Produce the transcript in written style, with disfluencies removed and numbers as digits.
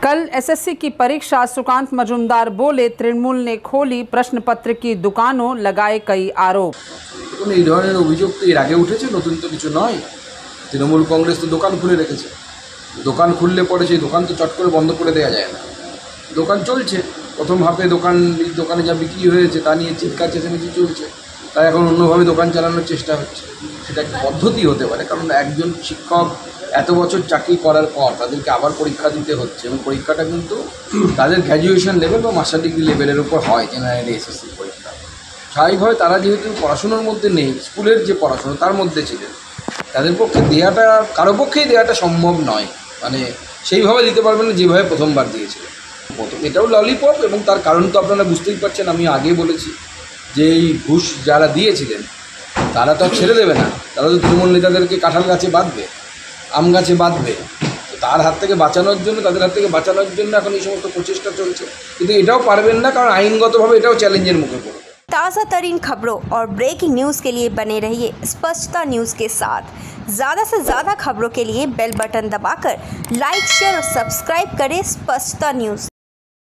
कल एसएससी की परीक्षा, सुकांत मजूमदार बोले तृणमूल ने खोली प्रश्न पत्र की दुकानों, लगाए कई आरोप। এই ধরনের অভিযোগ তো এর আগে উঠেছে, নতুন তো কিছু নয়। তৃণমূল কংগ্রেস তো দোকান খুলে রেখেছে, দোকান খুললে পরে সেই দোকান তো চট করে বন্ধ করে দেওয়া যায় না। দোকান চলছে, প্রথম হাফে দোকানে যা বিক্রি হয়েছে তা নিয়ে চিৎকার চেঁচামেচি চলছে, তাই এখন অন্যভাবে দোকান চালানোর চেষ্টা হচ্ছে। সেটা একটা পদ্ধতি হতে পারে, কারণ একজন শিক্ষক এত বছর চাকরি করার পর তাদেরকে আবার পরীক্ষা দিতে হচ্ছে, এবং পরীক্ষাটা কিন্তু তাদের গ্র্যাজুয়েশন লেভেল বা মাস্টার ডিগ্রি লেভেলের উপর হয়, জেনারেলি এসএসসি পরীক্ষা। স্বাভাবিকভাবে তারা যেহেতু পড়াশোনার মধ্যে নেই, স্কুলের যে পড়াশোনা তার মধ্যে ছিলেন, তাদের পক্ষে দেওয়াটা, কারো পক্ষেই দেওয়াটা সম্ভব নয়। মানে সেইভাবে দিতে পারবেন না যেভাবে প্রথমবার দিয়েছিলেন। এটাও ললিপপ, এবং তার কারণ তো আপনারা বুঝতেই পারছেন। আমি আগে বলেছি যে এই ঘুষ যারা দিয়েছিলেন তারা তো ছেড়ে দেবে না, তারা তো তৃণমূল নেতাদেরকে কাঁঠাল গাছে বাঁধবে, আম গাছে বাঁধবে। তার হাত থেকে বাঁচানোর জন্য, তাদের হাত থেকে বাঁচানোর জন্য এখন এই সমস্ত প্রচেষ্টা চলছে, কিন্তু এটাও পারবেন না, কারণ আইনগতভাবে এটাও চ্যালেঞ্জের মুখে পড়বে। ताज़ा तरीन खबरों और ब्रेकिंग न्यूज़ के लिए बने रहिए स्पष्टता न्यूज़ के साथ। ज़्यादा से ज़्यादा खबरों के लिए बेल बटन दबाकर लाइक, शेयर और सब्सक्राइब करें स्पष्टता न्यूज़।